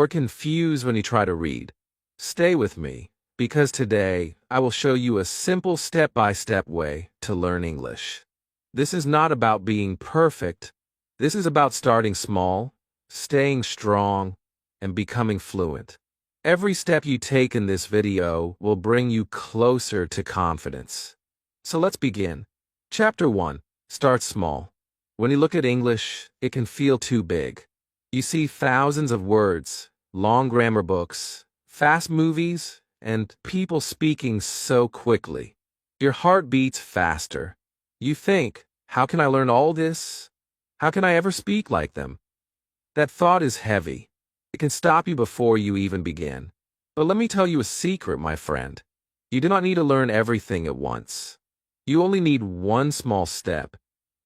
or confused when you try to read. Stay with me, because today I will show you a simple step-by-step way to learn English. This is not about being perfect. This is about starting small, staying strong, and becoming fluent. Every step you take in this video will bring you closer to confidence. So let's begin. Chapter 1. Start small. When you look at English, it can feel too big. You see thousands of words, long grammar books, fast movies, and people speaking so quickly. Your heart beats faster. You think, how can I learn all this? How can I ever speak like them? That thought is heavy. It can stop you before you even begin. But let me tell you a secret, my friend. You do not need to learn everything at once. You only need one small step.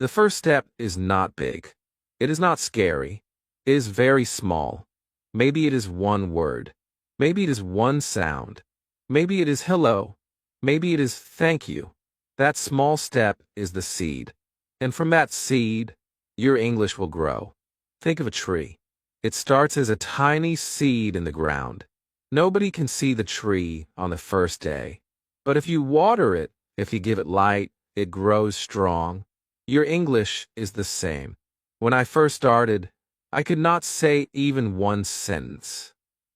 The first step is not big. It is not scary. It is very small. Maybe it is one word. Maybe it is one sound. Maybe it is hello. Maybe it is thank you. That small step is the seed. And from that seed, your English will grow. Think of a tree. It starts as a tiny seed in the ground. Nobody can see the tree on the first day. But if you water it, if you give it light, it grows strong. Your English is the same. When I first started, I could not say even one sentence.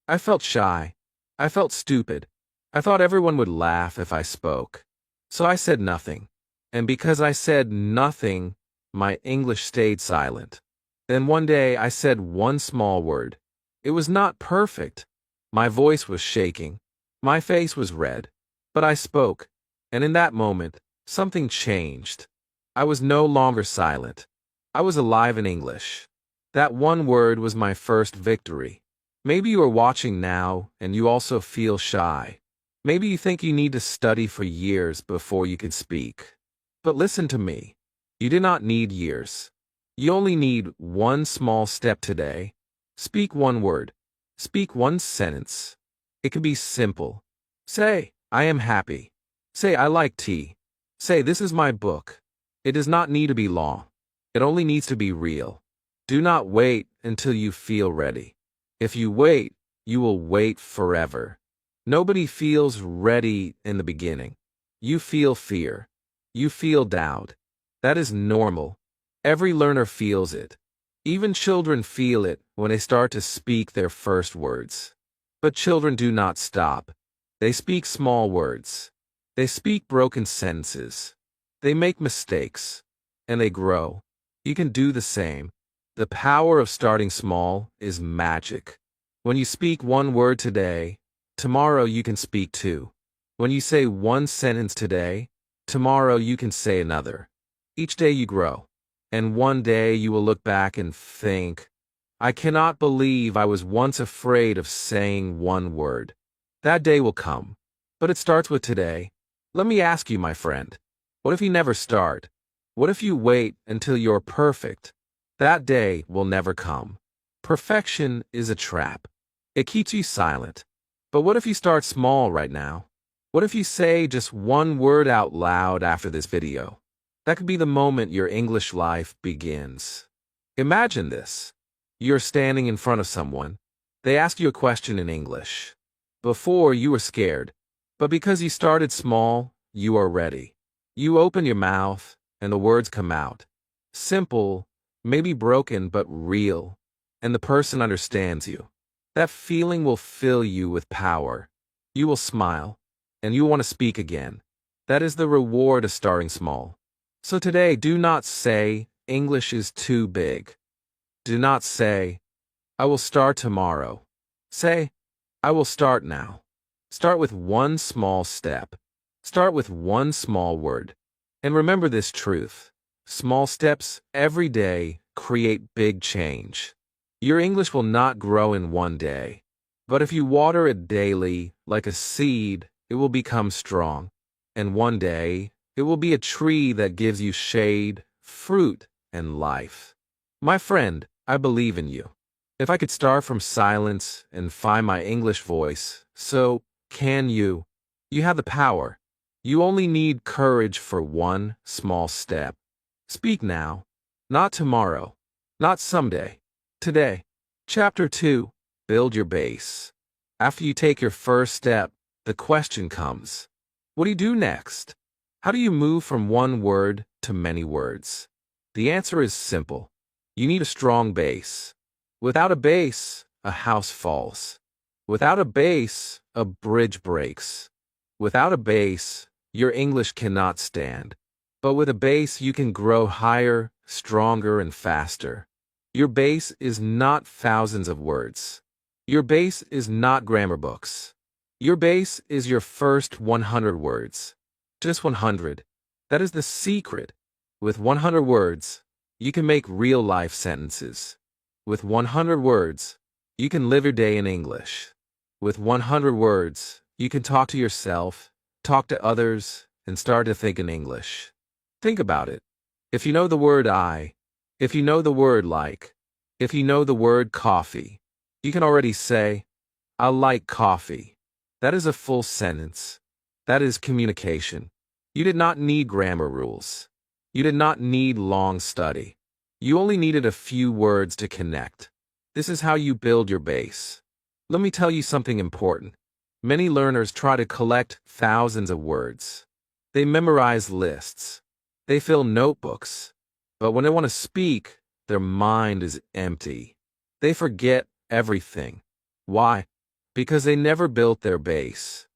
I felt shy. I felt stupid. I thought everyone would laugh if I spoke. So I said nothing. And because I said nothing, my English stayed silent. Then one day I said one small word. It was not perfect. My voice was shaking. My face was red. But I spoke. And in that moment, something changed. I was no longer silent. I was alive in English. That one word was my first victory. Maybe you are watching now and you also feel shy. Maybe you think you need to study for years before you can speak. But listen to me. You do not need years. You only need one small step today. Speak one word. Speak one sentence. It can be simple. Say, I am happy. Say, I like tea. Say, this is my book. It does not need to be long. It only needs to be real. Do not wait until you feel ready. If you wait, you will wait forever. Nobody feels ready in the beginning. You feel fear. You feel doubt. That is normal. Every learner feels it. Even children feel it when they start to speak their first words. But children do not stop. They speak small words. They speak broken sentences. They make mistakes. And they grow. You can do the same. The power of starting small is magic. When you speak one word today, tomorrow you can speak two. When you say one sentence today, tomorrow you can say another. Each day you grow. And one day you will look back and think, I cannot believe I was once afraid of saying one word. That day will come. But it starts with today. Let me ask you, my friend, what if you never start? What if you wait until you're perfect? That day will never come. Perfection is a trap. It keeps you silent. But what if you start small right now? What if you say just one word out loud after this video? That could be the moment your English life begins. Imagine this. You're standing in front of someone. They ask you a question in English. Before, you were scared. But because you started small, you are ready. You open your mouth, and the words come out. Simple, maybe broken, but real. And the person understands you. That feeling will fill you with power. You will smile, and you want to speak again. That is the reward of starting small. So today, do not say, English is too big. Do not say, I will start tomorrow. Say, I will start now. Start with one small step. Start with one small word. And remember this truth. Small steps every day create big change. Your English will not grow in one day. But if you water it daily, like a seed, it will become strong. And one day, it will be a tree that gives you shade, fruit, and life. My friend, I believe in you. If I could start from silence and find my English voice, so can you. You have the power. You only need courage for one small step. Speak now, not tomorrow, not someday, today. Chapter 2. build your base. After you take your first step, the question comes, what do you do next? How do you move from one word to many words? The answer is simple. You need a strong base. Without a base, a house falls. Without a base, a bridge breaks. Without a base, your English cannot stand. But with a base, you can grow higher, stronger, and faster. Your base is not thousands of words. Your base is not grammar books. Your base is your first 100 words. Just 100. That is the secret. With 100 words, you can make real-life sentences. With 100 words, you can live your day in English. With 100 words, you can talk to yourself, talk to others, and start to think in English. Think about it. If you know the word I, if you know the word like, if you know the word coffee, you can already say, I like coffee. That is a full sentence. That is communication. You did not need grammar rules. You did not need long study. You only needed a few words to connect. This is how you build your base. Let me tell you something important. Many learners try to collect thousands of words. They memorize lists. They fill notebooks. But when they want to speak, their mind is empty. They forget everything. Why? Because they never built their base.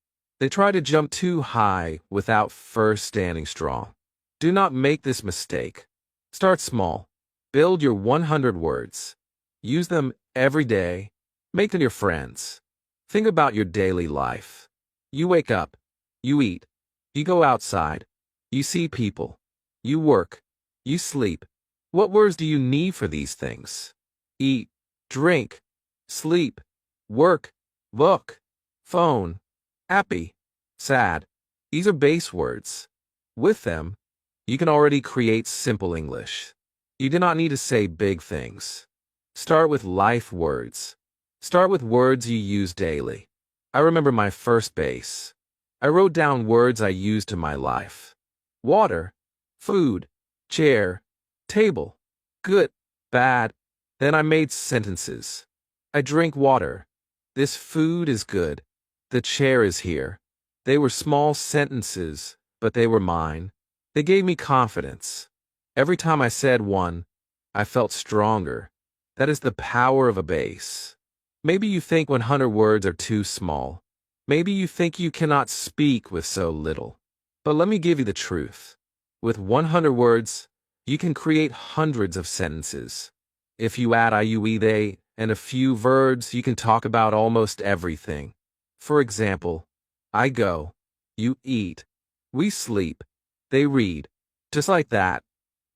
They try to jump too high without first standing strong. Do not make this mistake. Start small. Build your 100 words. Use them every day. Make them your friends. Think about your daily life. You wake up. You eat. You go outside. You see people. You work. You sleep. What words do you need for these things? Eat, drink, sleep, work, book, phone, happy, sad. These are base words. With them, you can already create simple English. You do not need to say big things. Start with life words. Start with words you use daily. I remember my first base. I wrote down words I used in my life. Water, food, chair, table, good, bad. Then I made sentences. I drink water. This food is good. The chair is here. They were small sentences, but they were mine. They gave me confidence. Every time I said one, I felt stronger. That is the power of a base. Maybe you think 100 words are too small. Maybe you think you cannot speak with so little. But let me give you the truth. With 100 words, you can create hundreds of sentences. If you add IUE they and a few verbs, you can talk about almost everything. For example, I go, you eat, we sleep, they read. Just like that,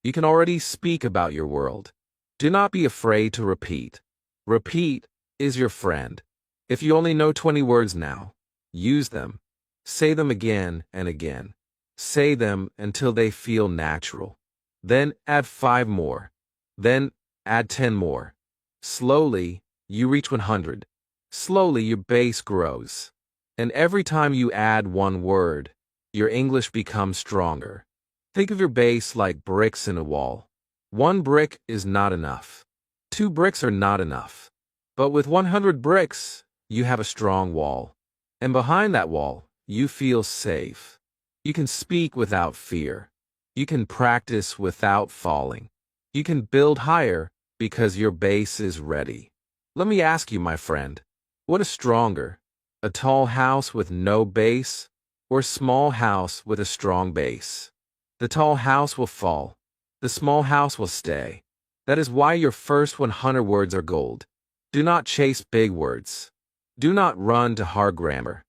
you can already speak about your world. Do not be afraid to repeat. Repeat is your friend. If you only know 20 words now, use them. Say them again and again. Say them until they feel natural. Then add 5 more. Then add 10 more. Slowly, you reach 100. Slowly, your base grows. And every time you add one word, your English becomes stronger. Think of your base like bricks in a wall. 1 brick is not enough. 2 bricks are not enough. But with 100 bricks, you have a strong wall. And behind that wall, you feel safe. You can speak without fear. You can practice without falling. You can build higher because your base is ready. Let me ask you, my friend, what is stronger? A tall house with no base or a small house with a strong base? The tall house will fall. The small house will stay. That is why your first 100 words are gold. Do not chase big words. Do not run to hard grammar.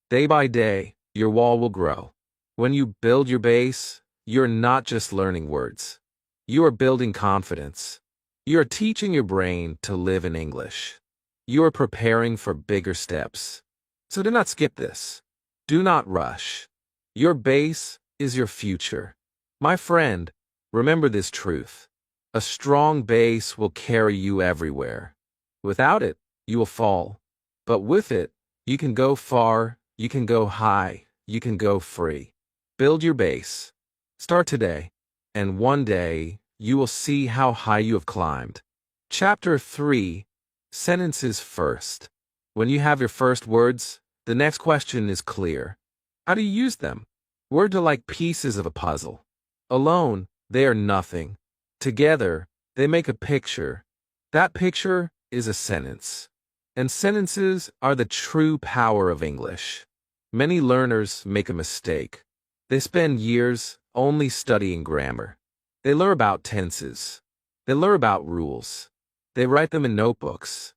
Day by day, your wall will grow. When you build your base, you're not just learning words. You are building confidence. You are teaching your brain to live in English. You are preparing for bigger steps. So do not skip this. Do not rush. Your base is your future. My friend, remember this truth. A strong base will carry you everywhere. Without it, you will fall. But with it, you can go far, you can go high, you can go free. Build your base. Start today, and one day, you will see how high you have climbed. Chapter 3. Sentences first. When you have your first words, the next question is clear. How do you use them? Words are like pieces of a puzzle. Alone, they are nothing. Together, they make a picture. That picture is a sentence. And sentences are the true power of English. Many learners make a mistake. They spend years only studying grammar. They learn about tenses. They learn about rules. They write them in notebooks.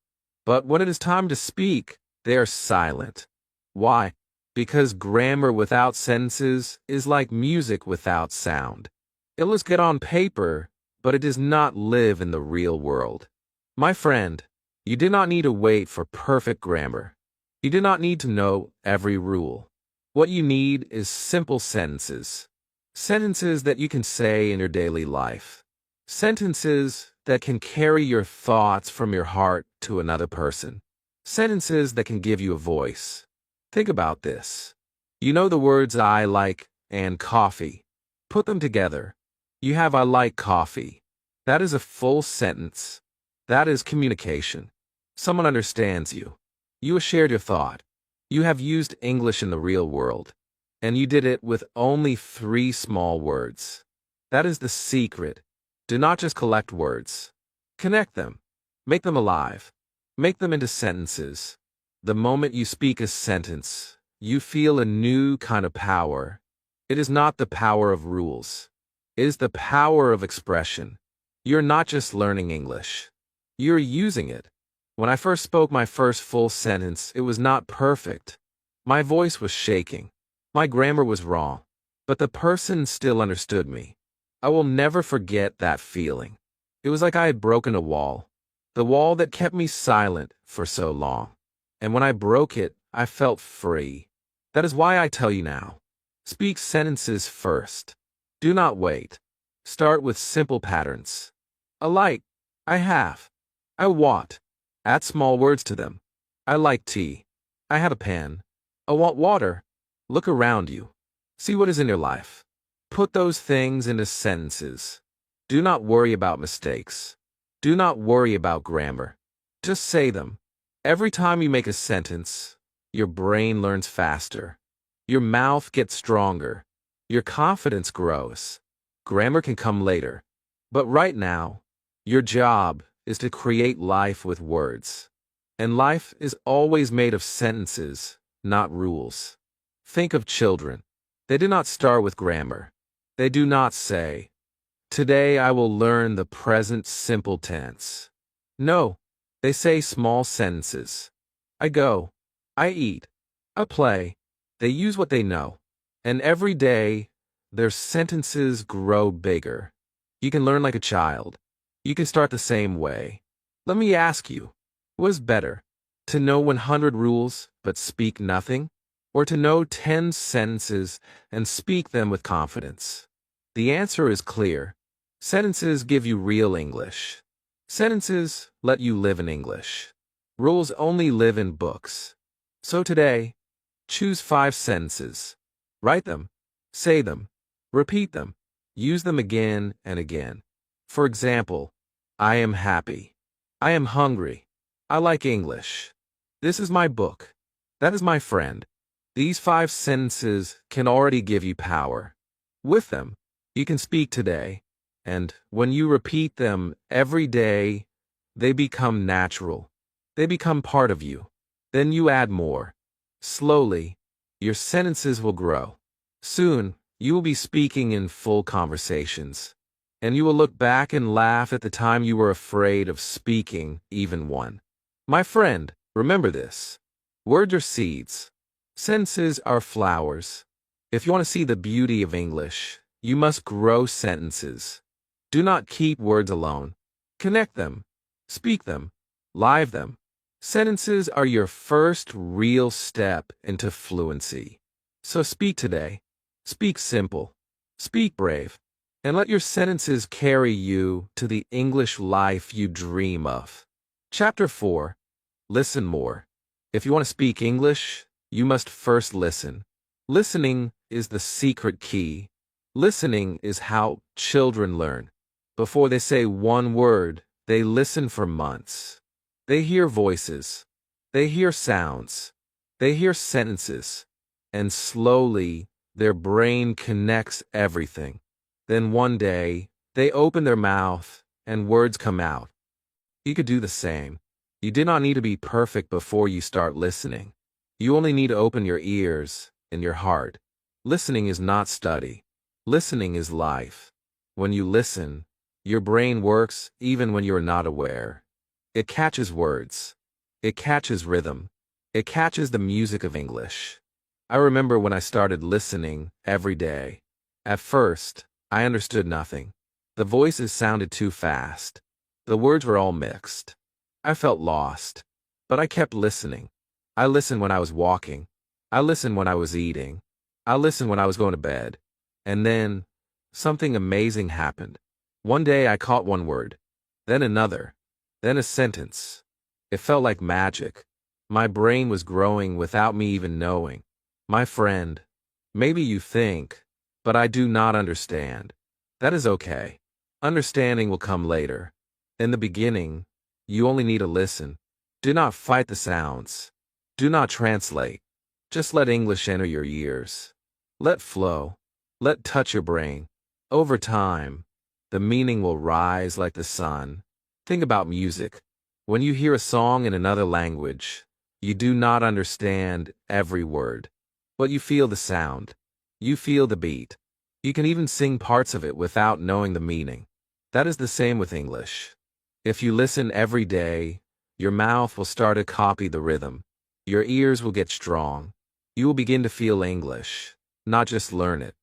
But when it is time to speak, they are silent. Why? Because grammar without sentences is like music without sound. It looks good on paper, but it does not live in the real world. My friend, you do not need to wait for perfect grammar. You do not need to know every rule. What you need is simple sentences. Sentences that you can say in your daily life. Sentences that can carry your thoughts from your heart to another person. Sentences that can give you a voice. Think about this. You know the words I like and coffee. Put them together. You have I like coffee. That is a full sentence. That is communication. Someone understands you. You have shared your thought. You have used English in the real world. And you did it with only 3 small words. That is the secret. Do not just collect words. Connect them. Make them alive. Make them into sentences. The moment you speak a sentence, you feel a new kind of power. It is not the power of rules. It is the power of expression. You're not just learning English. You're using it. When I first spoke my first full sentence, it was not perfect. My voice was shaking. My grammar was wrong. But the person still understood me. I will never forget that feeling. It was like I had broken a wall. The wall that kept me silent for so long. And when I broke it, I felt free. That is why I tell you now. Speak sentences first. Do not wait. Start with simple patterns. I like. I have. I want. Add small words to them. I like tea. I have a pen. I want water. Look around you. See what is in your life. Put those things into sentences. Do not worry about mistakes. Do not worry about grammar. Just say them. Every time you make a sentence, your brain learns faster. Your mouth gets stronger. Your confidence grows. Grammar can come later. But right now, your job is to create life with words. And life is always made of sentences, not rules. Think of children. They do not start with grammar. They do not say, "Today I will learn the present simple tense." No, they say small sentences. I go. I eat. I play. They use what they know. And every day, their sentences grow bigger. You can learn like a child. You can start the same way. Let me ask you, what is better? To know 100 rules but speak nothing? Or to know 10 sentences and speak them with confidence? The answer is clear. Sentences give you real English. Sentences let you live in English. Rules only live in books. So today, choose 5 sentences. Write them, say them, repeat them, use them again and again. For example, I am happy. I am hungry. I like English. This is my book. That is my friend. These 5 sentences can already give you power. With them, you can speak today, and when you repeat them every day, they become natural. They become part of you. Then you add more. Slowly, your sentences will grow. Soon, you will be speaking in full conversations, and you will look back and laugh at the time you were afraid of speaking even one. My friend, remember this. Words are seeds. Sentences are flowers. If you want to see the beauty of English, you must grow sentences. Do not keep words alone. Connect them. Speak them. Live them. Sentences are your first real step into fluency. So speak today. Speak simple. Speak brave. And let your sentences carry you to the English life you dream of. Chapter 4. Listen more. If you want to speak English, you must first listen. Listening is the secret key. Listening is how children learn. Before they say one word, they listen for months. They hear voices. They hear sounds. They hear sentences. And slowly, their brain connects everything. Then one day, they open their mouth, and words come out. You could do the same. You do not need to be perfect before you start listening. You only need to open your ears and your heart. Listening is not study. Listening is life. When you listen, your brain works even when you are not aware. It catches words. It catches rhythm. It catches the music of English. I remember when I started listening every day. At first, I understood nothing. The voices sounded too fast. The words were all mixed. I felt lost. But I kept listening. I listened when I was walking. I listened when I was eating. I listened when I was going to bed. And then, something amazing happened. One day I caught one word. Then another. Then a sentence. It felt like magic. My brain was growing without me even knowing. My friend, maybe you think, but I do not understand. That is okay. Understanding will come later. In the beginning, you only need to listen. Do not fight the sounds. Do not translate. Just let English enter your ears. Let flow. Let touch your brain. Over time, the meaning will rise like the sun. Think about music. When you hear a song in another language, you do not understand every word. But you feel the sound. You feel the beat. You can even sing parts of it without knowing the meaning. That is the same with English. If you listen every day, your mouth will start to copy the rhythm. Your ears will get strong. You will begin to feel English, not just learn it.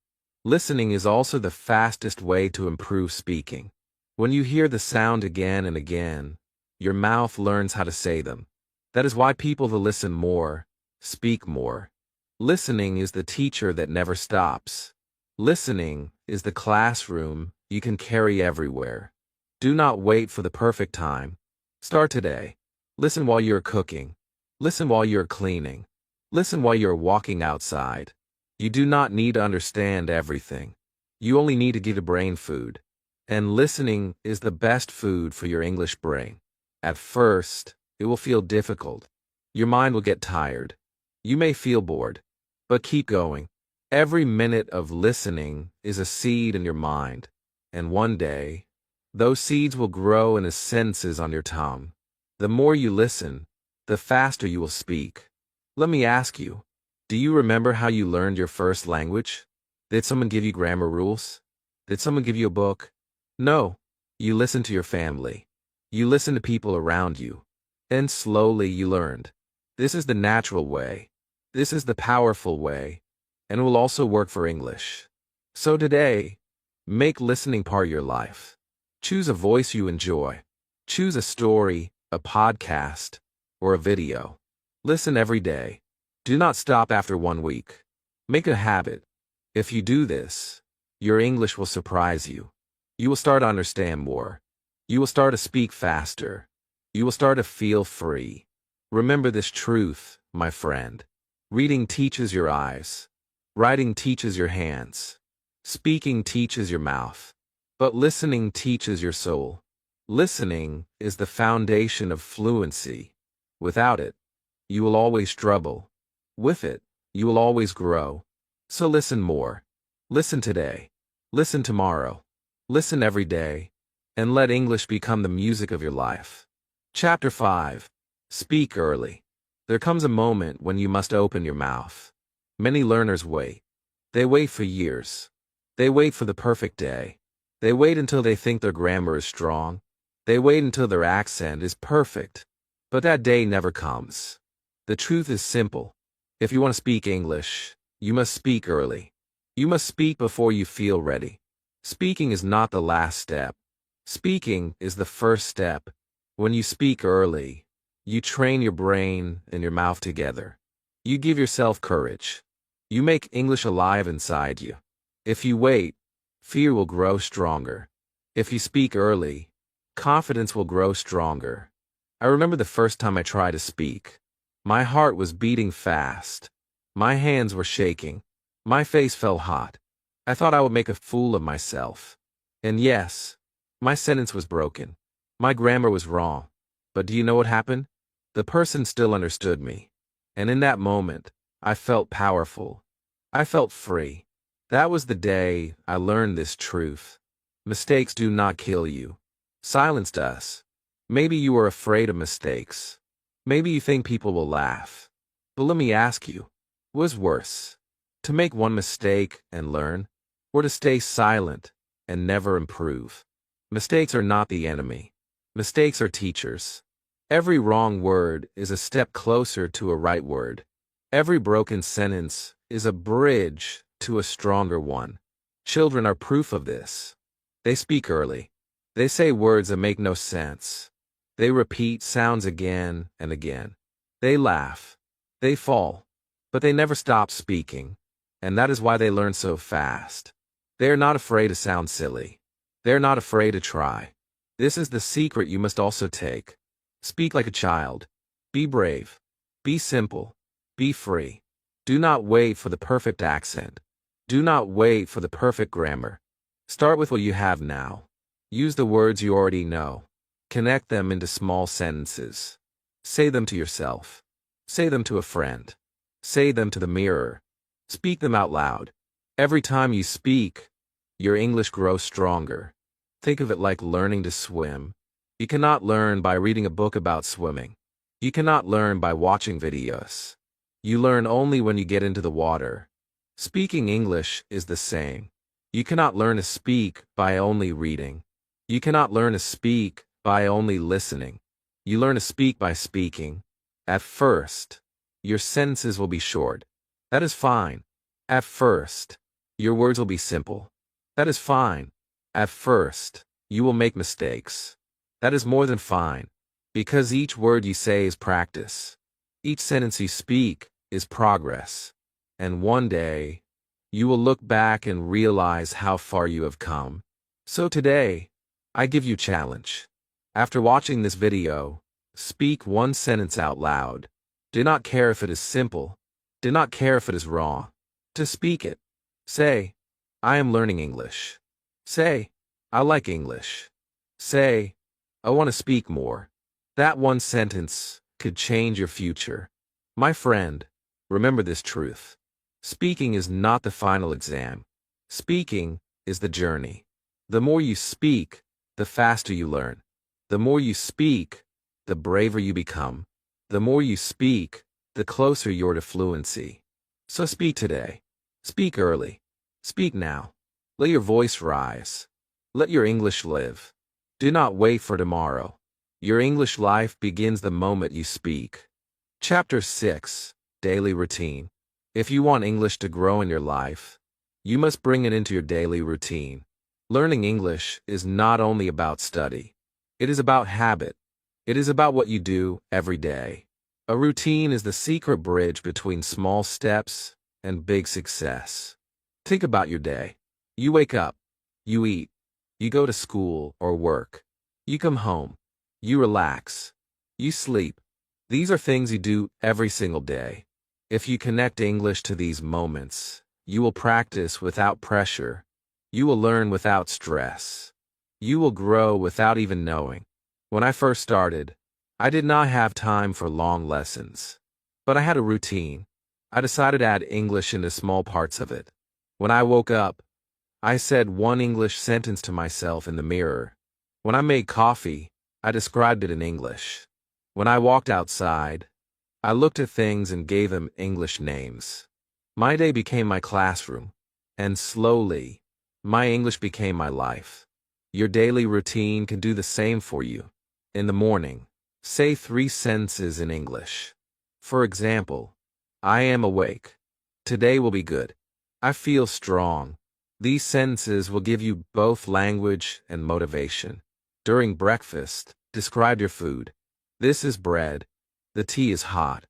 Listening is also the fastest way to improve speaking. When you hear the sound again and again, your mouth learns how to say them. That is why people who listen more, speak more. Listening is the teacher that never stops. Listening is the classroom you can carry everywhere. Do not wait for the perfect time. Start today. Listen while you're cooking. Listen while you're cleaning. Listen while you're walking outside. You do not need to understand everything. You only need to give the brain food. And listening is the best food for your English brain. At first, it will feel difficult. Your mind will get tired. You may feel bored. But keep going. Every minute of listening is a seed in your mind. And one day, those seeds will grow into sentences on your tongue. The more you listen, the faster you will speak. Let me ask you, do you remember how you learned your first language? Did someone give you grammar rules? Did someone give you a book? No. You listened to your family. You listened to people around you. And slowly you learned. This is the natural way. This is the powerful way. And it will also work for English. So today, make listening part of your life. Choose a voice you enjoy. Choose a story, a podcast, or a video. Listen every day. Do not stop after 1 week. Make a habit. If you do this, your English will surprise you. You will start to understand more. You will start to speak faster. You will start to feel free. Remember this truth, my friend. Reading teaches your eyes. Writing teaches your hands. Speaking teaches your mouth. But listening teaches your soul. Listening is the foundation of fluency. Without it, you will always struggle. With it, you will always grow. So listen more. Listen today. Listen tomorrow. Listen every day. And let English become the music of your life. Chapter 5. Speak early. There comes a moment when you must open your mouth. Many learners wait. They wait for years. They wait for the perfect day. They wait until they think their grammar is strong. They wait until their accent is perfect. But that day never comes. The truth is simple. If you want to speak English, you must speak early. You must speak before you feel ready. Speaking is not the last step. Speaking is the first step. When you speak early, you train your brain and your mouth together. You give yourself courage. You make English alive inside you. If you wait, fear will grow stronger. If you speak early, confidence will grow stronger. I remember the first time I tried to speak. My heart was beating fast. My hands were shaking. My face felt hot. I thought I would make a fool of myself. And yes, my sentence was broken. My grammar was wrong. But do you know what happened? The person still understood me. And in that moment, I felt powerful. I felt free. That was the day I learned this truth. Mistakes do not kill you. Silence does. Maybe you are afraid of mistakes. Maybe you think people will laugh. But let me ask you, what's worse? To make one mistake and learn, or to stay silent and never improve? Mistakes are not the enemy. Mistakes are teachers. Every wrong word is a step closer to a right word. Every broken sentence is a bridge to a stronger one. Children are proof of this. They speak early. They say words that make no sense. They repeat sounds again and again. They laugh. They fall. But they never stop speaking. And that is why they learn so fast. They are not afraid to sound silly. They are not afraid to try. This is the secret you must also take. Speak like a child. Be brave. Be simple. Be free. Do not wait for the perfect accent. Do not wait for the perfect grammar. Start with what you have now. Use the words you already know. Connect them into small sentences. Say them to yourself. Say them to a friend. Say them to the mirror. Speak them out loud. Every time you speak, your English grows stronger. Think of it like learning to swim. You cannot learn by reading a book about swimming. You cannot learn by watching videos. You learn only when you get into the water. Speaking English is the same. You cannot learn to speak by only reading. You cannot learn to speak by only listening. You learn to speak by speaking. At first, your sentences will be short. That is fine. At first, your words will be simple. That is fine. At first, you will make mistakes. That is more than fine, because each word you say is practice. Each sentence you speak is progress. And one day, you will look back and realize how far you have come. So today, I give you a challenge. After watching this video, speak one sentence out loud. Do not care if it is simple. Do not care if it is wrong. Just speak it. Say, I am learning English. Say, I like English. Say, I want to speak more. That one sentence could change your future. My friend, remember this truth. Speaking is not the final exam. Speaking is the journey. The more you speak, the faster you learn. The more you speak, the braver you become. The more you speak, the closer you're to fluency. So speak today. Speak early. Speak now. Let your voice rise. Let your English live. Do not wait for tomorrow. Your English life begins the moment you speak. Chapter 6, Daily Routine. If you want English to grow in your life, you must bring it into your daily routine. Learning English is not only about study. It is about habit. It is about what you do every day. A routine is the secret bridge between small steps and big success. Think about your day. You wake up. You eat. You go to school or work. You come home. You relax. You sleep. These are things you do every single day. If you connect English to these moments, you will practice without pressure. You will learn without stress. You will grow without even knowing. When I first started, I did not have time for long lessons. But I had a routine. I decided to add English into small parts of it. When I woke up, I said one English sentence to myself in the mirror. When I made coffee, I described it in English. When I walked outside, I looked at things and gave them English names. My day became my classroom, and slowly, my English became my life. Your daily routine can do the same for you. In the morning, say 3 sentences in English. For example, I am awake. Today will be good. I feel strong. These sentences will give you both language and motivation. During breakfast, describe your food. This is bread. The tea is hot.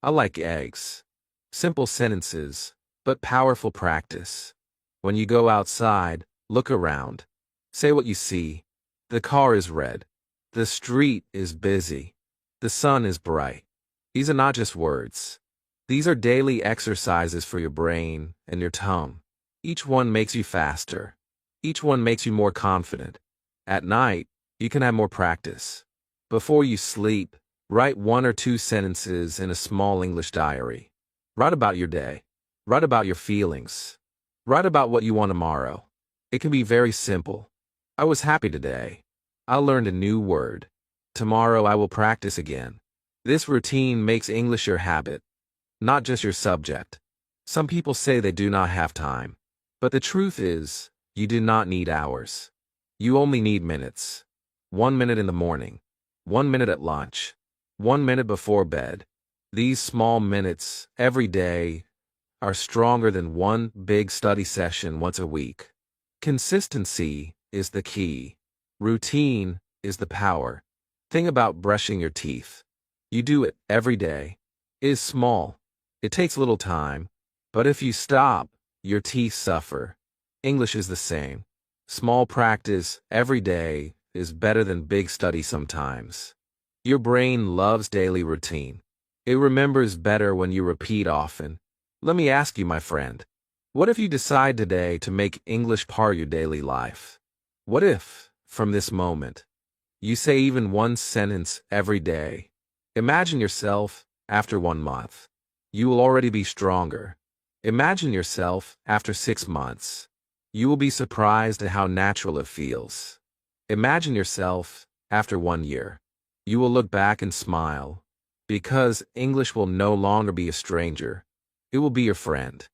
I like eggs. Simple sentences, but powerful practice. When you go outside, look around. Say what you see. The car is red. The street is busy. The sun is bright. These are not just words. These are daily exercises for your brain and your tongue. Each one makes you faster. Each one makes you more confident. At night, you can have more practice. Before you sleep, write 1 or 2 sentences in a small English diary. Write about your day. Write about your feelings. Write about what you want tomorrow. It can be very simple. I was happy today. I learned a new word. Tomorrow I will practice again. This routine makes English your habit, not just your subject. Some people say they do not have time. But the truth is, you do not need hours. You only need minutes. 1 minute in the morning. 1 minute at lunch. 1 minute before bed. These small minutes, every day, are stronger than one big study session once a week. Consistency is the key. Routine is the power. Think about brushing your teeth. You do it every day. It is small. It takes little time. But if you stop, your teeth suffer. English is the same. Small practice every day is better than big study sometimes. Your brain loves daily routine. It remembers better when you repeat often. Let me ask you, my friend, what if you decide today to make English part of your daily life? What if, from this moment, you say even one sentence every day? Imagine yourself after 1 month. You will already be stronger. Imagine yourself after 6 months. You will be surprised at how natural it feels. Imagine yourself after 1 year. You will look back and smile, because English will no longer be a stranger. It will be your friend.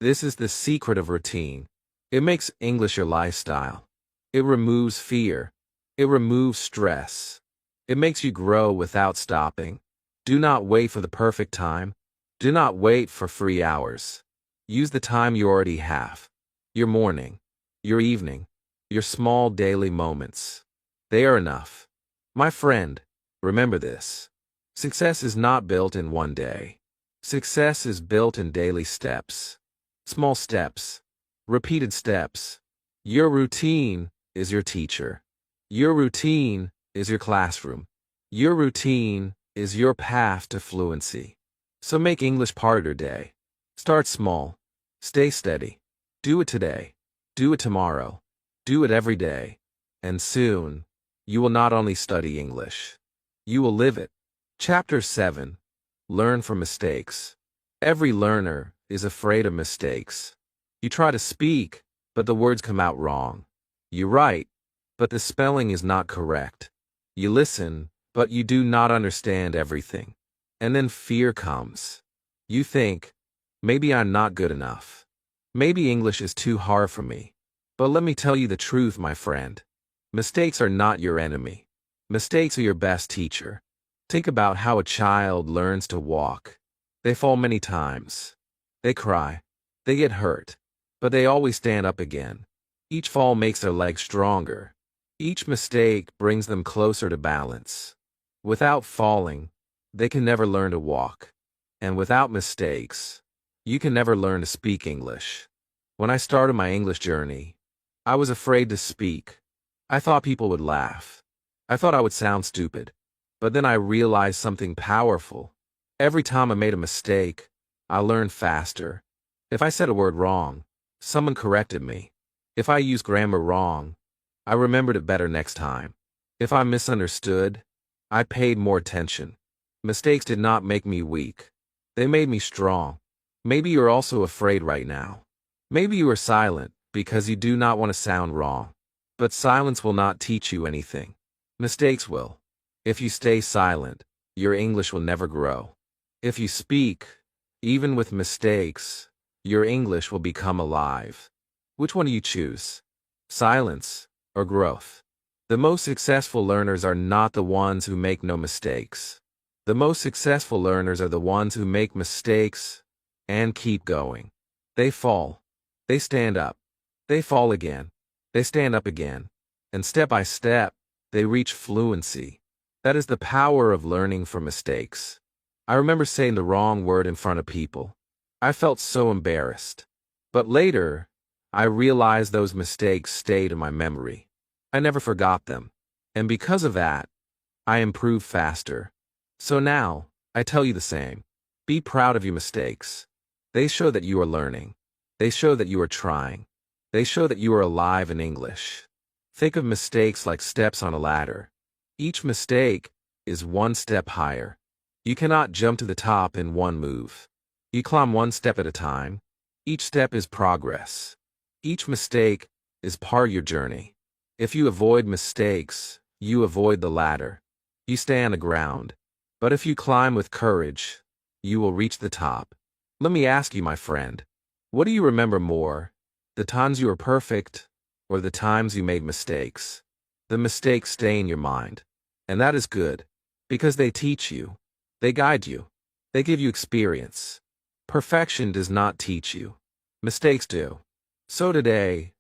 This is the secret of routine. It makes English your lifestyle. It removes fear. It removes stress. It makes you grow without stopping. Do not wait for the perfect time. Do not wait for free hours. Use the time you already have. Your morning, your evening, your small daily moments. They are enough. My friend, remember this. Success is not built in one day. Success is built in daily steps. Small steps. Repeated steps. Your routine is your teacher. Your routine is your classroom. Your routine is your path to fluency. So make English part of your day. Start small. Stay steady. Do it today. Do it tomorrow. Do it every day. And soon, you will not only study English, you will live it. Chapter 7. Learn from mistakes. Every learner is afraid of mistakes. You try to speak, but the words come out wrong. You write, but the spelling is not correct. You listen, but you do not understand everything. And then fear comes. You think, maybe I'm not good enough. Maybe English is too hard for me. But let me tell you the truth, my friend. Mistakes are not your enemy. Mistakes are your best teacher. Think about how a child learns to walk. They fall many times. They cry. They get hurt. But they always stand up again. Each fall makes their legs stronger. Each mistake brings them closer to balance. Without falling, they can never learn to walk. And without mistakes, you can never learn to speak English. When I started my English journey, I was afraid to speak. I thought people would laugh. I thought I would sound stupid. But then I realized something powerful. Every time I made a mistake, I learned faster. If I said a word wrong, someone corrected me. If I used grammar wrong, I remembered it better next time. If I misunderstood, I paid more attention. Mistakes did not make me weak. They made me strong. Maybe you're also afraid right now. Maybe you are silent because you do not want to sound wrong. But silence will not teach you anything. Mistakes will. If you stay silent, your English will never grow. If you speak, even with mistakes, your English will become alive. Which one do you choose? Silence or growth? The most successful learners are not the ones who make no mistakes. The most successful learners are the ones who make mistakes and keep going. They fall. They stand up. They fall again. They stand up again. And step by step, they reach fluency. That is the power of learning from mistakes. I remember saying the wrong word in front of people. I felt so embarrassed. But later, I realized those mistakes stayed in my memory. I never forgot them. And because of that, I improved faster. So now, I tell you the same. Be proud of your mistakes. They show that you are learning. They show that you are trying. They show that you are alive in English. Think of mistakes like steps on a ladder. Each mistake is one step higher. You cannot jump to the top in one move. You climb one step at a time. Each step is progress. Each mistake is part of your journey. If you avoid mistakes, you avoid the ladder. You stay on the ground. But if you climb with courage, you will reach the top. Let me ask you, my friend, what do you remember more? The times you were perfect or the times you made mistakes? The mistakes stay in your mind. And that is good, because they teach you. They guide you. They give you experience. Perfection does not teach you. Mistakes do. So today,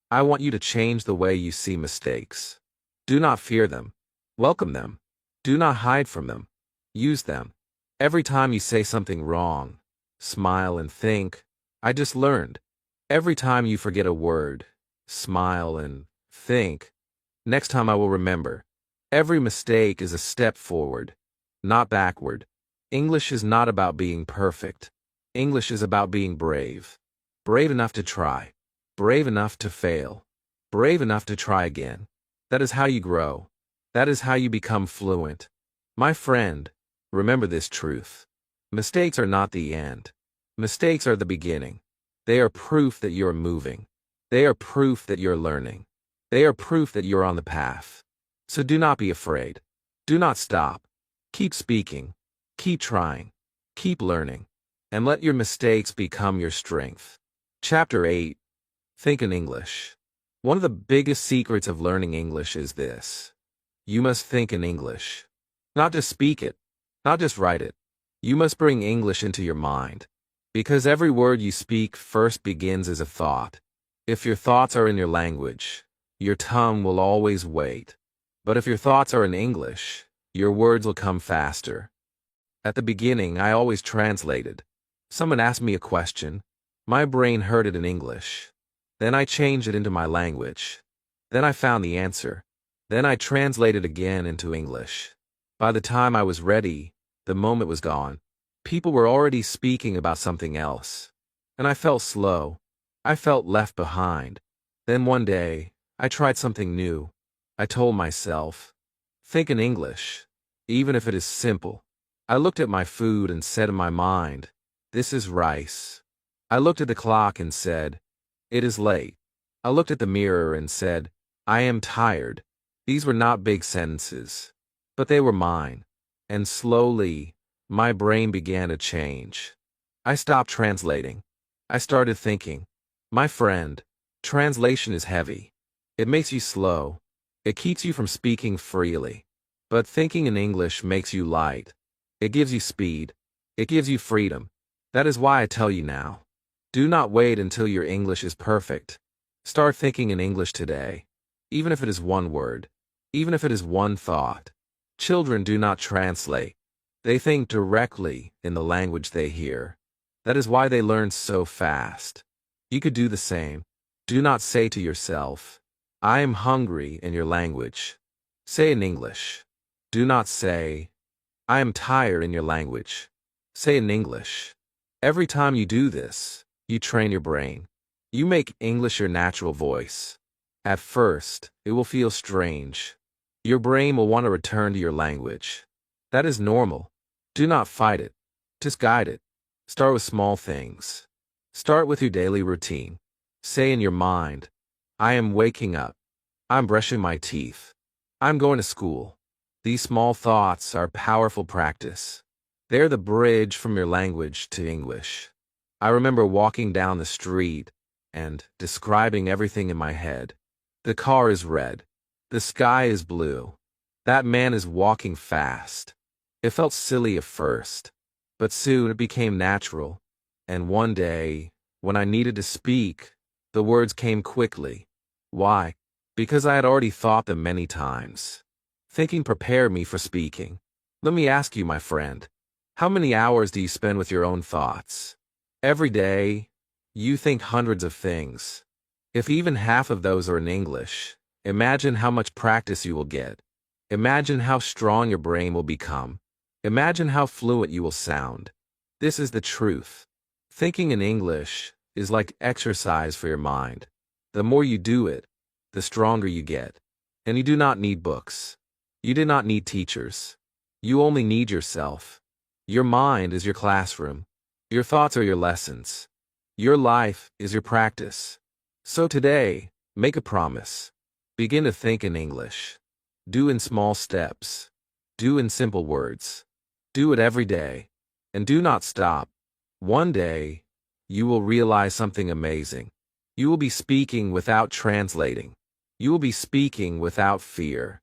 I want you to change the way you see mistakes. Do not fear them. Welcome them. Do not hide from them. Use them. Every time you say something wrong, smile and think, I just learned. Every time you forget a word, smile and think, next time I will remember. Every mistake is a step forward, not backward. English is not about being perfect. English is about being brave. Brave enough to try. Brave enough to fail. Brave enough to try again. That is how you grow. That is how you become fluent. My friend, remember this truth. Mistakes are not the end. Mistakes are the beginning. They are proof that you are moving. They are proof that you're learning. They are proof that you're on the path. So do not be afraid. Do not stop. Keep speaking. Keep trying. Keep learning. And let your mistakes become your strength. Chapter 8. Think in English. One of the biggest secrets of learning English is this. You must think in English. Not just speak it. Not just write it. You must bring English into your mind. Because every word you speak first begins as a thought. If your thoughts are in your language, your tongue will always wait. But if your thoughts are in English, your words will come faster. At the beginning, I always translated. Someone asked me a question. My brain heard it in English. Then I changed it into my language. Then I found the answer. Then I translated again into English. By the time I was ready, the moment was gone. People were already speaking about something else. And I felt slow. I felt left behind. Then one day, I tried something new. I told myself, think in English, even if it is simple. I looked at my food and said in my mind, this is rice. I looked at the clock and said, it is late. I looked at the mirror and said, I am tired. These were not big sentences, but they were mine. And slowly, my brain began to change. I stopped translating. I started thinking. My friend, translation is heavy. It makes you slow. It keeps you from speaking freely. But thinking in English makes you light. It gives you speed. It gives you freedom. That is why I tell you now. Do not wait until your English is perfect. Start thinking in English today. Even if it is one word. Even if it is one thought. Children do not translate. They think directly in the language they hear. That is why they learn so fast. You could do the same. Do not say to yourself, I am hungry in your language. Say in English. Do not say, I am tired in your language. Say in English. Every time you do this, you train your brain. You make English your natural voice. At first, it will feel strange. Your brain will want to return to your language. That is normal. Do not fight it. Just guide it. Start with small things. Start with your daily routine. Say in your mind, I am waking up. I'm brushing my teeth. I'm going to school. These small thoughts are powerful practice. They're the bridge from your language to English. I remember walking down the street and describing everything in my head. The car is red. The sky is blue. That man is walking fast. It felt silly at first, but soon it became natural. And one day, when I needed to speak, the words came quickly. Why? Because I had already thought them many times. Thinking prepared me for speaking. Let me ask you, my friend, how many hours do you spend with your own thoughts? Every day, you think hundreds of things. If even half of those are in English, imagine how much practice you will get. Imagine how strong your brain will become. Imagine how fluent you will sound. This is the truth. Thinking in English is like exercise for your mind. The more you do it, the stronger you get. And you do not need books. You do not need teachers. You only need yourself. Your mind is your classroom. Your thoughts are your lessons. Your life is your practice. So today, make a promise. Begin to think in English. Do in small steps. Do in simple words. Do it every day. And do not stop. One day, you will realize something amazing. You will be speaking without translating. You will be speaking without fear.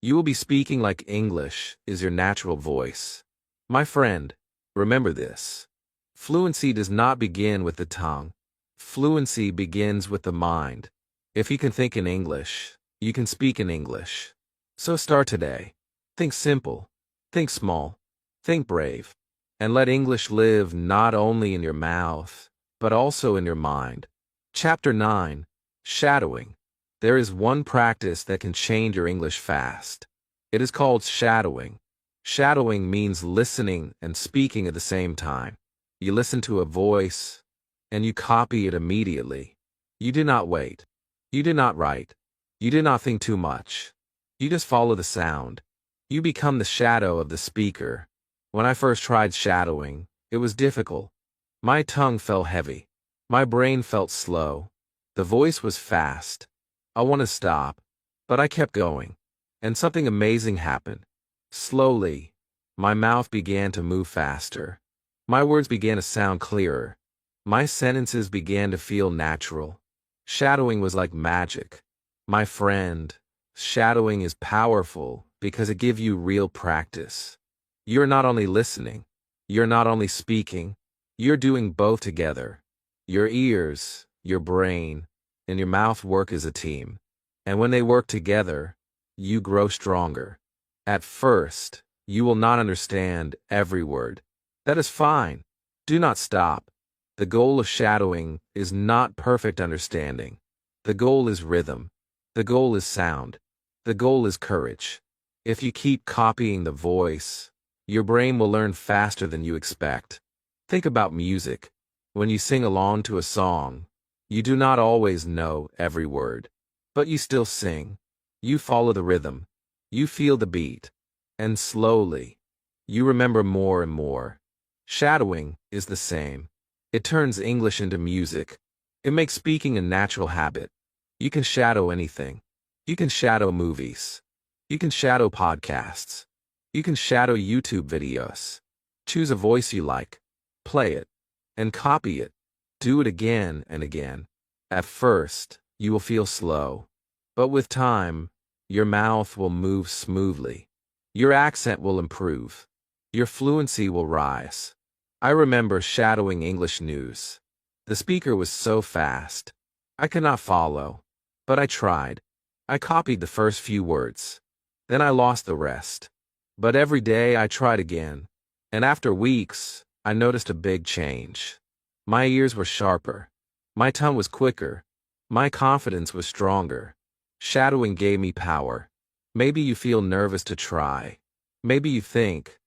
You will be speaking like English is your natural voice. My friend, remember this. Fluency does not begin with the tongue. Fluency begins with the mind. If you can think in English, you can speak in English. So start today. Think simple. Think small. Think brave. And let English live not only in your mouth, but also in your mind. Chapter 9. Shadowing. There is one practice that can change your English fast. It is called shadowing. Shadowing means listening and speaking at the same time. You listen to a voice, and you copy it immediately. You do not wait. You do not write. You do not think too much. You just follow the sound. You become the shadow of the speaker. When I first tried shadowing, it was difficult. My tongue felt heavy. My brain felt slow. The voice was fast. I want to stop, but I kept going. And something amazing happened. Slowly, my mouth began to move faster. My words began to sound clearer. My sentences began to feel natural. Shadowing was like magic. My friend, shadowing is powerful because it gives you real practice. You're not only listening, you're not only speaking, you're doing both together. Your ears, your brain, and your mouth work as a team. And when they work together, you grow stronger. At first, you will not understand every word. That is fine. Do not stop. The goal of shadowing is not perfect understanding. The goal is rhythm. The goal is sound. The goal is courage. If you keep copying the voice, your brain will learn faster than you expect. Think about music. When you sing along to a song, you do not always know every word, but you still sing. You follow the rhythm. You feel the beat. And slowly, you remember more and more. Shadowing is the same. It turns English into music. It makes speaking a natural habit. You can shadow anything. You can shadow movies. You can shadow podcasts. You can shadow YouTube videos. Choose a voice you like. Play it. And copy it. Do it again and again. At first, you will feel slow. But with time, your mouth will move smoothly. Your accent will improve. Your fluency will rise. I remember shadowing English news. The speaker was so fast. I could not follow. But I tried. I copied the first few words. Then I lost the rest. But every day I tried again. And after weeks, I noticed a big change. My ears were sharper. My tongue was quicker. My confidence was stronger. Shadowing gave me power. Maybe you feel nervous to try. Maybe you think,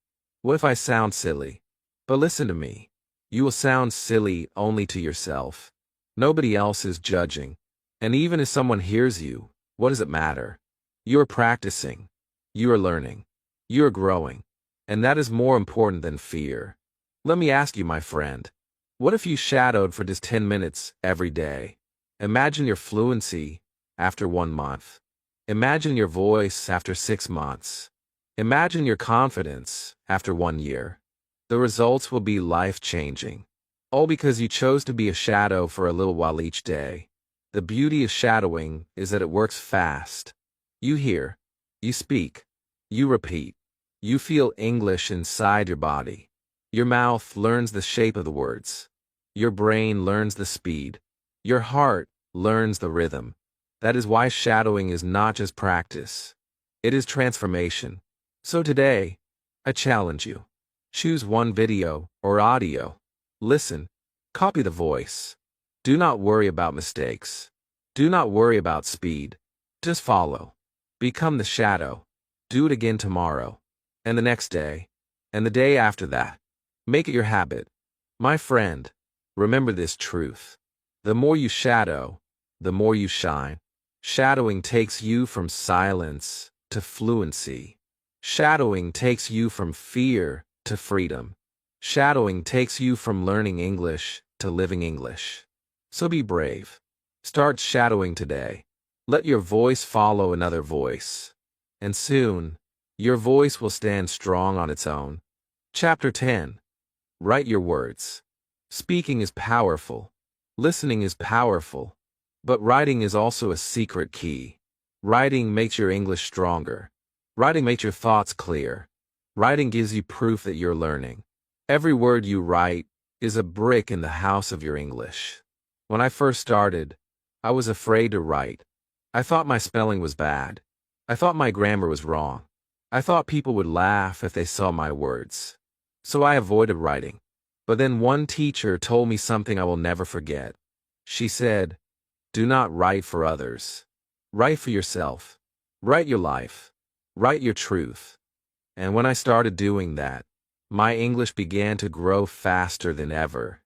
what if I sound silly? But listen to me. You will sound silly only to yourself. Nobody else is judging. And even if someone hears you, what does it matter? You are practicing. You are learning. You are growing. And that is more important than fear. Let me ask you, my friend, what if you shadowed for just 10 minutes every day? Imagine your fluency after 1 month. Imagine your voice after 6 months. Imagine your confidence after 1 year. The results will be life-changing. All because you chose to be a shadow for a little while each day. The beauty of shadowing is that it works fast. You hear, you speak, you repeat, you feel English inside your body. Your mouth learns the shape of the words. Your brain learns the speed. Your heart learns the rhythm. That is why shadowing is not just practice. It is transformation. So today, I challenge you. Choose one video or audio. Listen. Copy the voice. Do not worry about mistakes. Do not worry about speed. Just follow. Become the shadow. Do it again tomorrow. And the next day. And the day after that. Make it your habit. My friend, remember this truth. The more you shadow, the more you shine. Shadowing takes you from silence to fluency. Shadowing takes you from fear to freedom. Shadowing takes you from learning English to living English. So be brave. Start shadowing today. Let your voice follow another voice. And soon, your voice will stand strong on its own. Chapter 10. Write your words. Speaking is powerful. Listening is powerful. But writing is also a secret key. Writing makes your English stronger. Writing makes your thoughts clear. Writing gives you proof that you're learning. Every word you write is a brick in the house of your English. When I first started, I was afraid to write. I thought my spelling was bad. I thought my grammar was wrong. I thought people would laugh if they saw my words. So I avoided writing. But then one teacher told me something I will never forget. She said, "Do not write for others. Write for yourself. Write your life. Write your truth." And when I started doing that, my English began to grow faster than ever.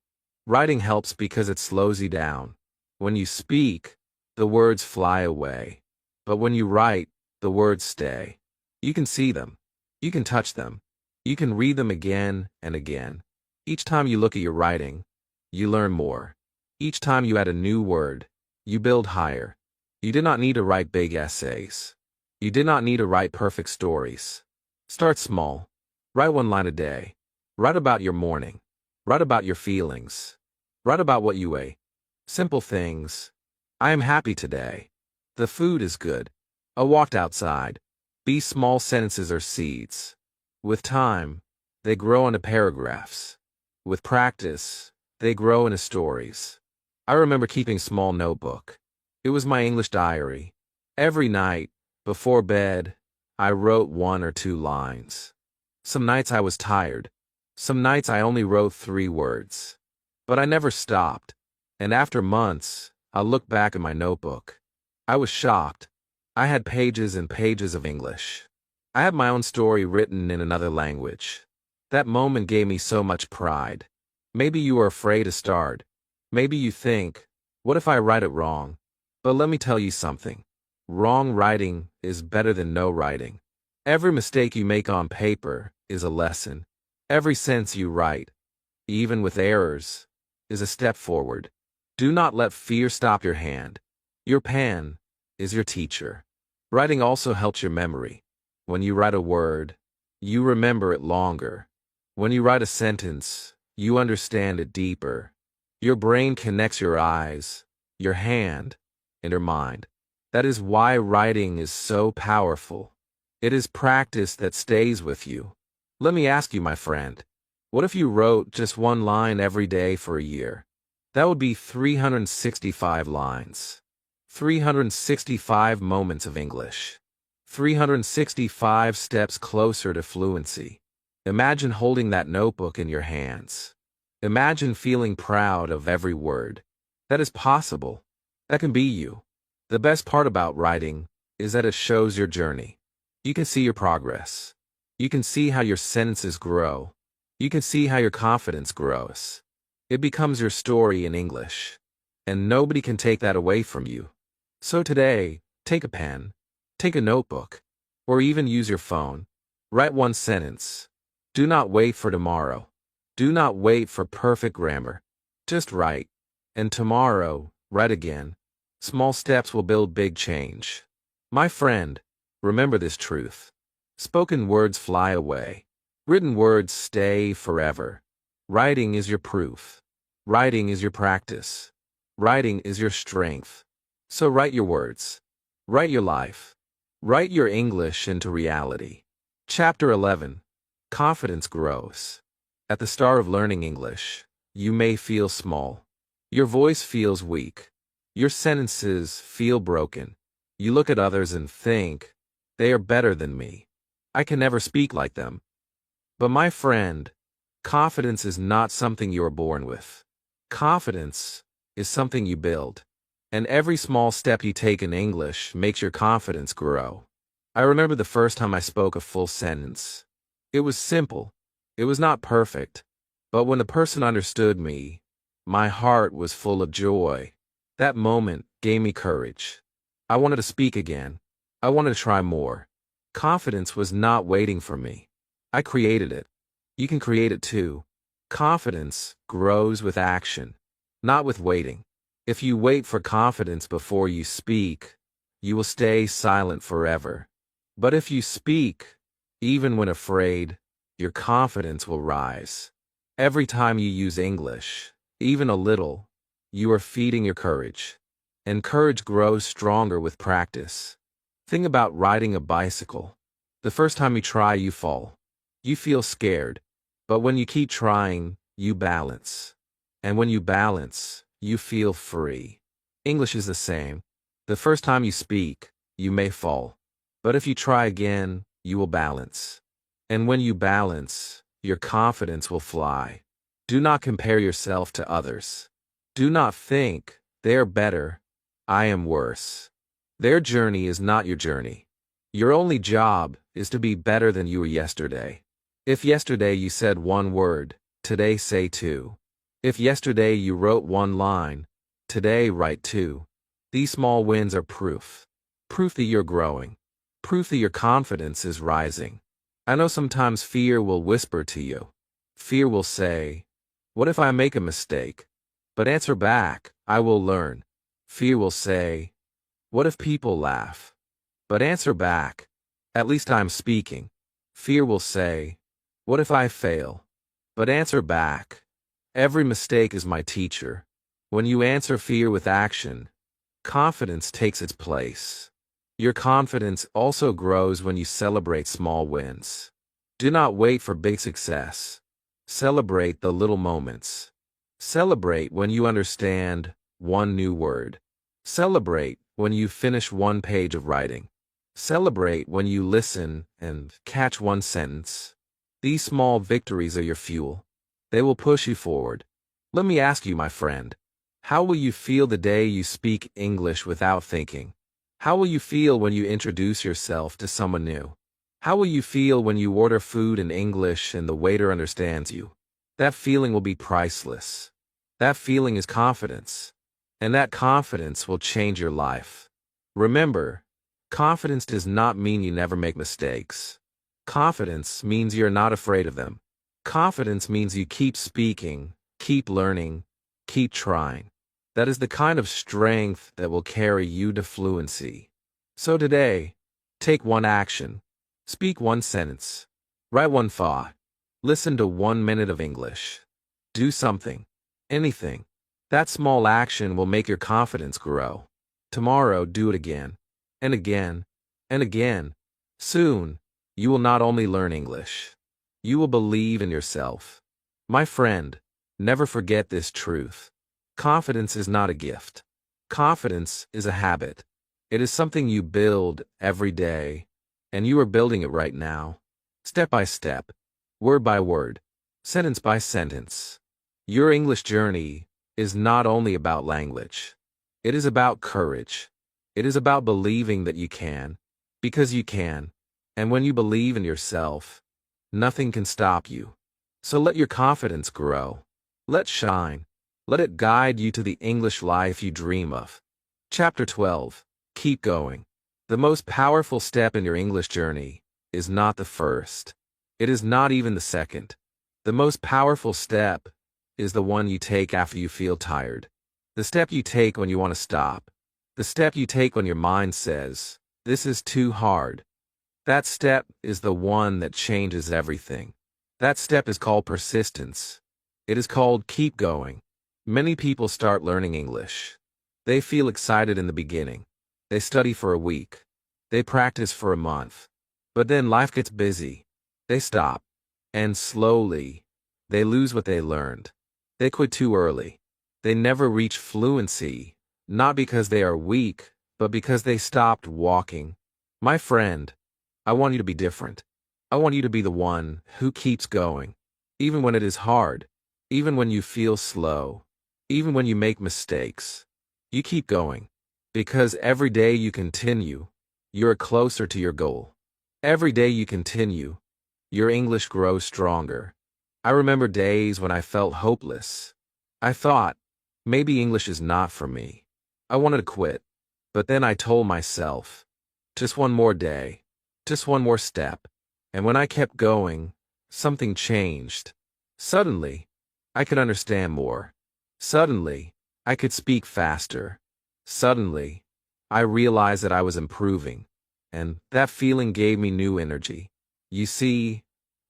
Writing helps because it slows you down. When you speak, the words fly away. But when you write, the words stay. You can see them. You can touch them. You can read them again and again. Each time you look at your writing, you learn more. Each time you add a new word, you build higher. You do not need to write big essays. You do not need to write perfect stories. Start small. Write one line a day. Write about your morning. Write about your feelings. Write about what you ate. Simple things. I am happy today. The food is good. I walked outside. These small sentences are seeds. With time, they grow into paragraphs. With practice, they grow into stories. I remember keeping a small notebook. It was my English diary. Every night, before bed, I wrote 1 or 2 lines. Some nights I was tired. Some nights I only wrote 3 words. But I never stopped. And after months, I looked back at my notebook. I was shocked. I had pages and pages of English. I had my own story written in another language. That moment gave me so much pride. Maybe you are afraid to start. Maybe you think, what if I write it wrong? But let me tell you something. Wrong writing is better than no writing. Every mistake you make on paper is a lesson. Every sentence you write, even with errors, is a step forward. Do not let fear stop your hand. Your pen is your teacher. Writing also helps your memory. When you write a word, you remember it longer. When you write a sentence, you understand it deeper. Your brain connects your eyes, your hand, and your mind. That is why writing is so powerful. It is practice that stays with you. Let me ask you, my friend, what if you wrote just 1 line every day for a year? That would be 365 lines. 365 moments of English. 365 steps closer to fluency. Imagine holding that notebook in your hands. Imagine feeling proud of every word. That is possible. That can be you. The best part about writing is that it shows your journey. You can see your progress. You can see how your sentences grow. You can see how your confidence grows. It becomes your story in English. And nobody can take that away from you. So today, take a pen, take a notebook, or even use your phone. Write 1 sentence. Do not wait for tomorrow. Do not wait for perfect grammar. Just write. And tomorrow, write again. Small steps will build big change. My friend, remember this truth. Spoken words fly away. Written words stay forever. Writing is your proof. Writing is your practice. Writing is your strength. So write your words. Write your life. Write your English into reality. Chapter 11. Confidence grows. At the start of learning English, you may feel small. Your voice feels weak. Your sentences feel broken. You look at others and think, they are better than me. I can never speak like them. But my friend, confidence is not something you are born with. Confidence is something you build. And every small step you take in English makes your confidence grow. I remember the first time I spoke a full sentence. It was simple. It was not perfect. But when the person understood me, my heart was full of joy. That moment gave me courage. I wanted to speak again. I wanted to try more. Confidence was not waiting for me. I created it. You can create it too. Confidence grows with action, not with waiting. If you wait for confidence before you speak, you will stay silent forever. But if you speak, even when afraid, your confidence will rise. Every time you use English, even a little, you are feeding your courage. And courage grows stronger with practice. Think about riding a bicycle. The first time you try, you fall. You feel scared. But when you keep trying, you balance. And when you balance, you feel free. English is the same. The first time you speak, you may fall. But if you try again, you will balance. And when you balance, your confidence will fly. Do not compare yourself to others. Do not think, they are better, I am worse. Their journey is not your journey. Your only job is to be better than you were yesterday. If yesterday you said one word, today say two. If yesterday you wrote one line, today write two. These small wins are proof. Proof that you're growing. Proof that your confidence is rising. I know sometimes fear will whisper to you. Fear will say, what if I make a mistake? But answer back, I will learn. Fear will say, what if people laugh? But answer back, at least I'm speaking. Fear will say, what if I fail? But answer back, every mistake is my teacher. When you answer fear with action, confidence takes its place. Your confidence also grows when you celebrate small wins. Do not wait for big success. Celebrate the little moments. Celebrate when you understand one new word. Celebrate when you finish one page of writing. Celebrate when you listen and catch one sentence. These small victories are your fuel. They will push you forward. Let me ask you, my friend, how will you feel the day you speak English without thinking? How will you feel when you introduce yourself to someone new? How will you feel when you order food in English and the waiter understands you? That feeling will be priceless. That feeling is confidence. And that confidence will change your life. Remember, confidence does not mean you never make mistakes. Confidence means you're not afraid of them. Confidence means you keep speaking, keep learning, keep trying. That is the kind of strength that will carry you to fluency. So today, take one action. Speak one sentence. Write one thought. Listen to 1 minute of English. Do something. Anything. That small action will make your confidence grow. Tomorrow, do it again. And again. And again. Soon, you will not only learn English. You will believe in yourself. My friend, never forget this truth. Confidence is not a gift. Confidence is a habit. It is something you build every day, and you are building it right now. Step by step, word by word, sentence by sentence. Your English journey is not only about language. It is about courage. It is about believing that you can, because you can. And when you believe in yourself, nothing can stop you. So let your confidence grow. Let shine. Let it guide you to the English life you dream of. Chapter 12. Keep going. The most powerful step in your English journey is not the first. It is not even the second. The most powerful step is the one you take after you feel tired. The step you take when you want to stop. The step you take when your mind says, this is too hard. That step is the one that changes everything. That step is called persistence. It is called keep going. Many people start learning English. They feel excited in the beginning. They study for a week. They practice for a month. But then life gets busy. They stop. And slowly, they lose what they learned. They quit too early. They never reach fluency, not because they are weak, but because they stopped walking. My friend, I want you to be different. I want you to be the one who keeps going. Even when it is hard. Even when you feel slow. Even when you make mistakes. You keep going. Because every day you continue, you're closer to your goal. Every day you continue, your English grows stronger. I remember days when I felt hopeless. I thought, maybe English is not for me. I wanted to quit. But then I told myself, just one more day. Just one more step. And when I kept going, something changed. Suddenly, I could understand more. Suddenly, I could speak faster. Suddenly, I realized that I was improving. And that feeling gave me new energy. You see,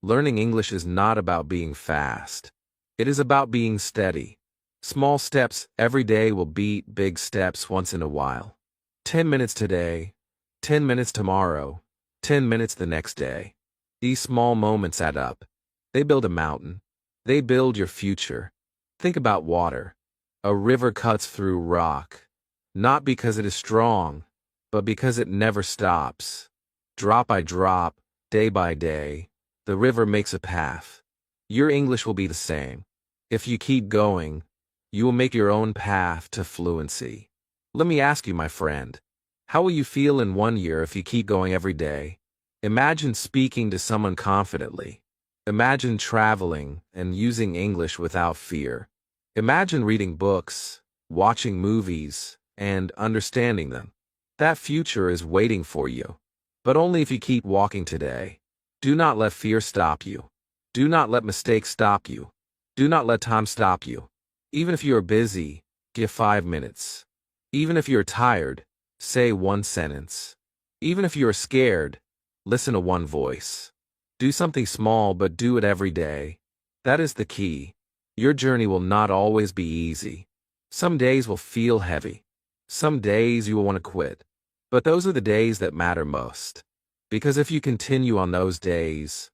learning English is not about being fast. It is about being steady. Small steps every day will beat big steps once in a while. 10 minutes today, 10 minutes tomorrow, 10 minutes the next day. These small moments add up. They build a mountain. They build your future. Think about water. A river cuts through rock, not because it is strong, but because it never stops. Drop by drop, day by day, the river makes a path. Your English will be the same. If you keep going, you will make your own path to fluency. Let me ask you, my friend, how will you feel in 1 year if you keep going every day? Imagine speaking to someone confidently. Imagine traveling and using English without fear. Imagine reading books, watching movies, and understanding them. That future is waiting for you. But only if you keep walking today. Do not let fear stop you. Do not let mistakes stop you. Do not let time stop you. Even if you are busy, give 5 minutes. Even if you are tired, say one sentence. Even if you are scared, listen to one voice. Do something small, but do it every day. That is the key. Your journey will not always be easy. Some days will feel heavy. Some days you will want to quit. But those are the days that matter most. Because if you continue on those days,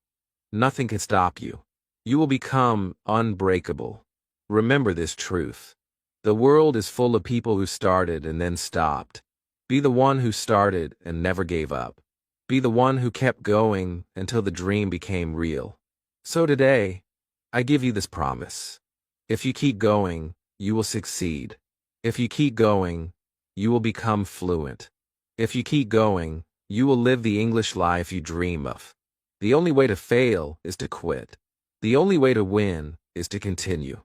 nothing can stop you. You will become unbreakable. Remember this truth. The world is full of people who started and then stopped. Be the one who started and never gave up. Be the one who kept going until the dream became real. So today, I give you this promise. If you keep going, you will succeed. If you keep going, you will become fluent. If you keep going, you will live the English life you dream of. The only way to fail is to quit. The only way to win is to continue.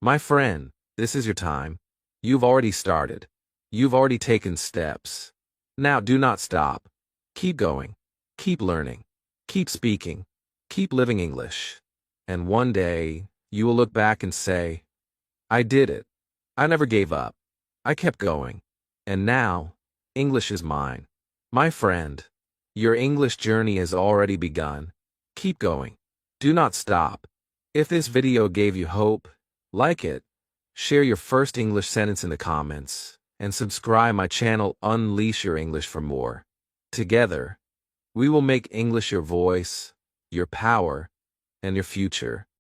My friend, this is your time. You've already started. You've already taken steps. Now do not stop. Keep going. Keep learning. Keep speaking. Keep living English. And one day, you will look back and say, I did it. I never gave up. I kept going. And now, English is mine. My friend, your English journey has already begun. Keep going. Do not stop. If this video gave you hope, like it, share your first English sentence in the comments, and subscribe my channel Unleash Your English for more. Together, we will make English your voice, your power, and your future.